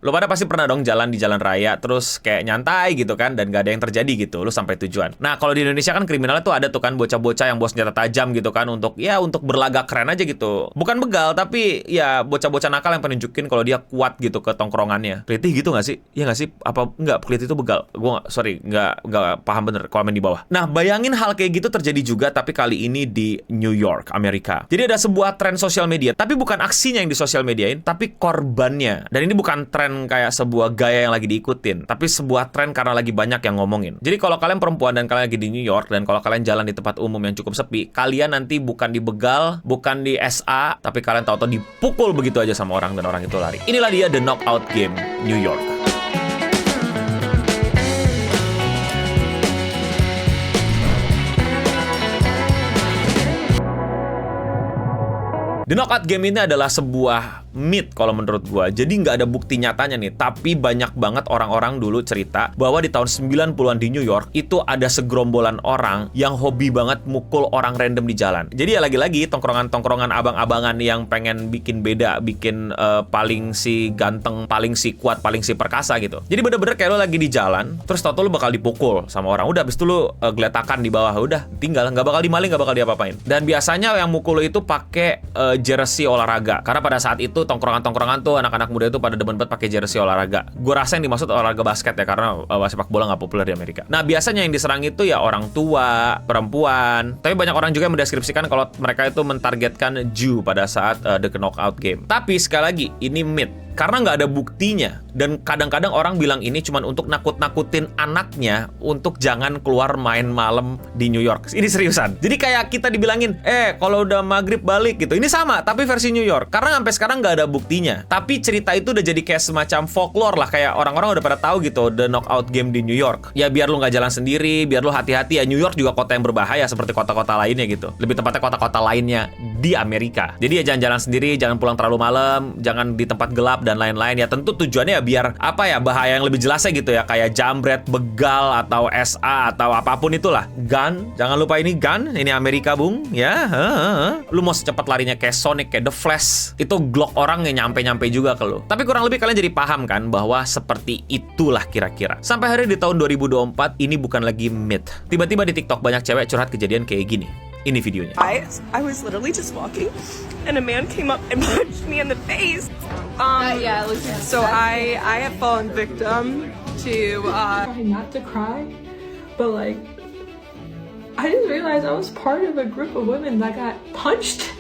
Lo pada pasti pernah dong jalan di jalan raya, terus kayak nyantai gitu kan, dan gak ada yang terjadi gitu, lo sampai tujuan. Nah, kalau di Indonesia kan kriminalnya tuh ada tuh kan bocah-bocah yang bawa senjata tajam gitu kan, untuk berlagak keren aja gitu. Bukan begal, tapi ya bocah-bocah nakal yang penunjukin kalau dia kuat gitu ke tongkrongannya. Pelitih gitu gak sih? Iya gak sih? Apa enggak, pelitih itu begal? Gue nggak paham bener, komen di bawah. Nah, bayangin hal kayak gitu terjadi juga, tapi kali ini di New York, Amerika. Jadi ada sebuah tren sosial media, tapi bukan aksinya yang di sosial mediain, tapi korbannya. Dan ini bukan tren kayak sebuah gaya yang lagi diikutin, tapi sebuah tren karena lagi banyak yang ngomongin. Jadi kalau kalian perempuan dan kalian lagi di New York, dan kalau kalian jalan di tempat umum yang cukup sepi, kalian nanti bukan dibegal, bukan di SA, tapi kalian tahu-tahu dipukul begitu aja sama orang, dan orang itu lari. Inilah dia The Knockout Game New York. The Knockout Game ini adalah sebuah myth kalau menurut gua. Jadi nggak ada bukti nyatanya nih, tapi banyak banget orang-orang dulu cerita bahwa di tahun 90-an di New York itu ada segerombolan orang yang hobi banget mukul orang random di jalan. Jadi ya lagi-lagi tongkrongan-tongkrongan abang-abangan yang pengen bikin beda, bikin paling si ganteng, paling si kuat, paling si perkasa gitu. Jadi bener-bener kayak lo lagi di jalan, terus tau-tau lo bakal dipukul sama orang. Udah, abis itu lo geletakan di bawah, udah tinggal, nggak bakal dimaling, nggak bakal diapa-apain. Dan biasanya yang mukul lo itu pakai jersey olahraga, karena pada saat itu tongkrongan-tongkrongan tuh anak-anak muda itu pada demen banget pakai jersey olahraga. Gue rasa yang dimaksud olahraga basket ya, karena sepak bola nggak populer di Amerika. Nah, biasanya yang diserang itu ya orang tua, perempuan. Tapi banyak orang juga yang mendeskripsikan kalau mereka itu mentargetkan Jew pada saat The Knockout Game. Tapi sekali lagi, ini myth. Karena nggak ada buktinya, dan kadang-kadang orang bilang ini cuma untuk nakut-nakutin anaknya untuk jangan keluar main malam di New York. Ini seriusan. Jadi kayak kita dibilangin, kalau udah maghrib balik gitu. Ini sama, tapi versi New York. Karena sampai sekarang nggak ada buktinya. Tapi cerita itu udah jadi kayak semacam folklore lah, kayak orang-orang udah pada tahu gitu The Knockout Game di New York. Ya biar lu nggak jalan sendiri, biar lu hati-hati ya. New York juga kota yang berbahaya seperti kota-kota lainnya gitu. Lebih tepatnya kota-kota lainnya di Amerika. Jadi ya jangan jalan sendiri, jangan pulang terlalu malam, jangan di tempat gelap dan lain-lain. Ya tentu tujuannya ya biar bahaya yang lebih jelasnya gitu ya, kayak jambret, begal, atau SA, atau apapun itulah. Gun, jangan lupa ini gun, ini Amerika bung ya. Lu mau secepat larinya kayak Sonic, kayak The Flash, itu Glock orang yang nyampe-nyampe juga ke lu. Tapi kurang lebih kalian jadi paham kan bahwa seperti itulah kira-kira. Sampai hari di tahun 2024 ini bukan lagi myth. Tiba-tiba di TikTok banyak cewek curhat kejadian kayak gini. Ini videonya. I was literally just walking, and a man came up and punched me in the face. So I have fallen victim to. Trying not to cry, but like, I didn't realize I was part of a group of women that got punched.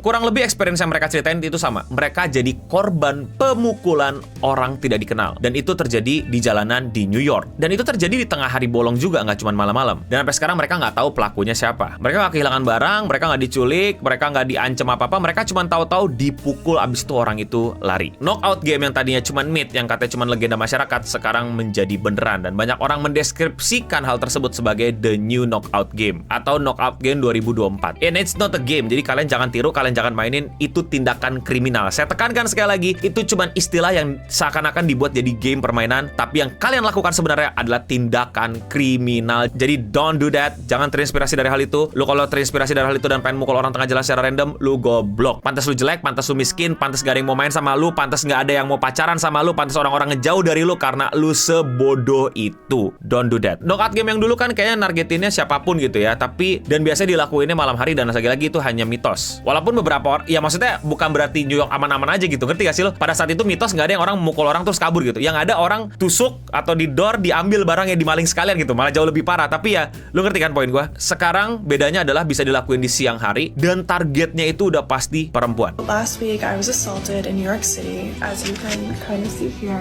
Kurang lebih experience yang mereka ceritain itu sama. Mereka jadi korban pemukulan orang tidak dikenal. Dan itu terjadi di jalanan di New York. Dan itu terjadi di tengah hari bolong juga, nggak cuma malam-malam. Dan sampai sekarang mereka nggak tahu pelakunya siapa. Mereka nggak kehilangan barang, mereka nggak diculik, mereka nggak diancam apa-apa. Mereka cuma tahu-tahu dipukul, abis itu orang itu lari. Knockout Game yang tadinya cuma myth, yang katanya cuma legenda masyarakat, sekarang menjadi beneran. Dan banyak orang mendeskripsikan hal tersebut sebagai The New Knockout Game atau Knockout Game 2024. And it's not a game, jadi kalian jangan tiru, kalian jangan mainin, itu tindakan kriminal. Saya tekankan sekali lagi, itu cuma istilah yang seakan-akan dibuat jadi game permainan, tapi yang kalian lakukan sebenarnya adalah tindakan kriminal. Jadi don't do that, jangan terinspirasi dari hal itu. Lu kalau terinspirasi dari hal itu dan pengen mukul orang tengah jalan secara random, lu goblok. Pantas lu jelek, pantas lu miskin, pantas gak ada yang mau main sama lu, pantas gak ada yang mau pacaran sama lu, pantas orang-orang ngejauh dari lu karena lu sebodoh itu. Don't do that. Knockout Game yang dulu kan kayaknya nargetinnya siapapun gitu ya, tapi dan biasanya dilakuinnya malam hari, dan lagi-lagi itu hanya mitos. Walaupun beberapa orang, ya maksudnya bukan berarti New York aman-aman aja gitu, ngerti gak sih lo? Pada saat itu mitos nggak ada yang orang memukul orang terus kabur gitu. Yang ada orang tusuk atau di door diambil barang yang dimaling sekalian gitu, malah jauh lebih parah. Tapi ya, lo ngerti kan poin gue? Sekarang bedanya adalah bisa dilakuin di siang hari dan targetnya itu udah pasti perempuan. Last week I was assaulted in New York City, as you can kind of see here.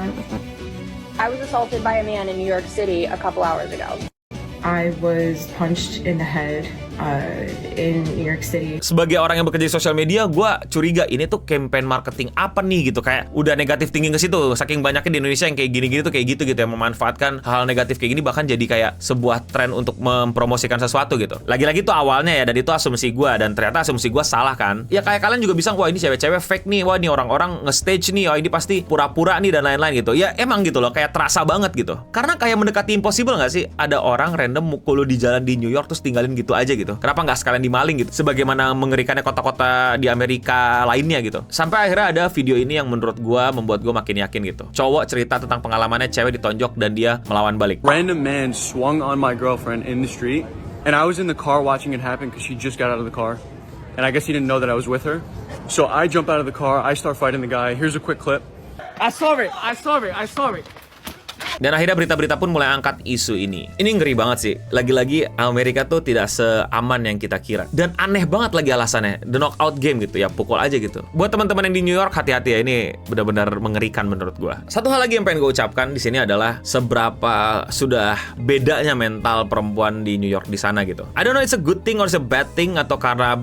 I was assaulted by a man in New York City a couple hours ago. I was punched in the head in New York City. Sebagai orang yang bekerja di sosial media, gue curiga ini tuh campaign marketing apa nih gitu, kayak udah negatif tinggi ke situ. Saking banyaknya di Indonesia yang kayak gini-gini tuh kayak gitu yang memanfaatkan hal negatif kayak gini, bahkan jadi kayak sebuah tren untuk mempromosikan sesuatu gitu. Lagi-lagi tuh awalnya ya, dan itu asumsi gue, dan ternyata asumsi gue salah kan. Ya kayak kalian juga bisa, wah ini cewek-cewek fake nih, wah ini orang-orang nge-stage nih, wah ini pasti pura-pura nih dan lain-lain gitu. Ya emang gitu loh, kayak terasa banget gitu. Karena kayak mendekati impossible gak sih ada orang random mukul lu di jalan di New York terus tinggalin gitu aja gitu. gitu. Kenapa nggak sekalian dimaling gitu? Sebagaimana mengerikannya kota-kota di Amerika lainnya gitu. Sampai akhirnya ada video ini yang menurut gue membuat gue makin yakin gitu. Cowok cerita tentang pengalamannya cewek ditonjok dan dia melawan balik. Random man swung on my girlfriend in the street, and I was in the car watching it happen because she just got out of the car, and I guess he didn't know that I was with her. So I jump out of the car, I start fighting the guy. Here's a quick clip. I saw it. Dan akhirnya berita-berita pun mulai angkat isu ini. Ini ngeri banget sih. Lagi-lagi Amerika tuh tidak seaman yang kita kira. Dan aneh banget lagi alasannya. The knockout game gitu ya, pukul aja gitu. Buat teman-teman yang di New York, hati-hati ya, ini benar-benar mengerikan menurut gua. Satu hal lagi yang pengen gue ucapkan di sini adalah seberapa sudah bedanya mental perempuan di New York di sana gitu. I don't know it's a good thing or it's a bad thing, atau karena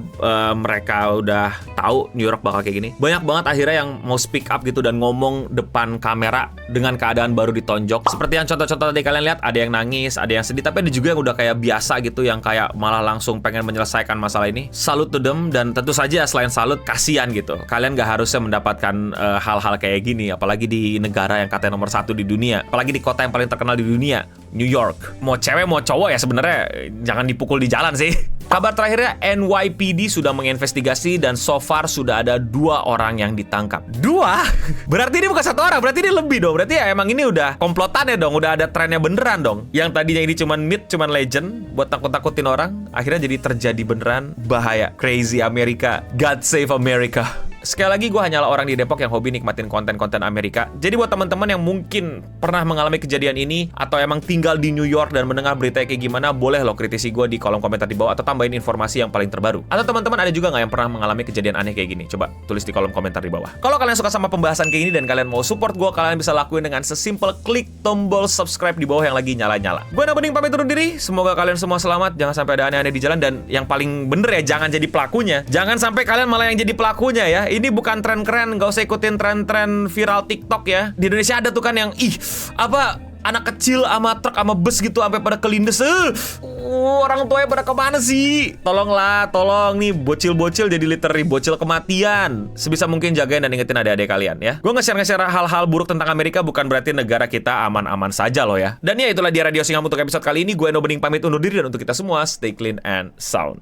mereka udah tahu New York bakal kayak gini. Banyak banget akhirnya yang mau speak up gitu dan ngomong depan kamera dengan keadaan baru ditonjok. Seperti yang contoh-contoh tadi kalian lihat, ada yang nangis, ada yang sedih, tapi ada juga yang udah kayak biasa gitu, yang kayak malah langsung pengen menyelesaikan masalah ini. Salute to them, dan tentu saja selain salut, kasihan gitu. Kalian gak harusnya mendapatkan hal-hal kayak gini, apalagi di negara yang katanya nomor 1 di dunia, apalagi di kota yang paling terkenal di dunia, New York. Mau cewek mau cowok ya sebenarnya jangan dipukul di jalan sih. Kabar terakhirnya, NYPD sudah menginvestigasi dan so far sudah ada 2 orang yang ditangkap. 2? Berarti ini bukan 1 orang, berarti ini lebih dong. Berarti ya emang ini udah komplotannya dong, udah ada trennya beneran dong. Yang tadinya ini cuman myth, cuman legend buat takut-takutin orang, akhirnya jadi terjadi beneran. Bahaya. Crazy America. God save America. Sekali lagi, gue hanyalah orang di Depok yang hobi nikmatin konten-konten Amerika. Jadi buat teman-teman yang mungkin pernah mengalami kejadian ini, atau emang tinggal di New York dan mendengar berita kayak gimana, boleh lo kritisi gue di kolom komentar di bawah, atau tambahin informasi yang paling terbaru. Atau teman-teman ada juga nggak yang pernah mengalami kejadian aneh kayak gini? Coba tulis di kolom komentar di bawah. Kalau kalian suka sama pembahasan kayak ini dan kalian mau support gue, kalian bisa lakuin dengan sesimpel klik tombol subscribe di bawah yang lagi nyala-nyala. Gue Nobening pamit undur diri. Semoga kalian semua selamat, jangan sampai ada aneh-aneh di jalan, dan yang paling bener ya, jangan jadi pelakunya. Jangan sampai kalian malah yang jadi pelakunya ya. Ini bukan tren keren, gak usah ikutin tren-tren viral TikTok ya. Di Indonesia ada tuh kan yang anak kecil sama truk sama bus gitu sampai pada kelindes. Orang tuanya pada kemana sih? Tolong nih bocil-bocil jadi literally bocil kematian. Sebisa mungkin jagain dan ingetin adik-adik kalian ya. Gue nge-share hal-hal buruk tentang Amerika bukan berarti negara kita aman-aman saja loh ya. Dan ya itulah dia Radio Singam untuk episode kali ini. Gue Nobening pamit undur diri, dan untuk kita semua stay clean and sound.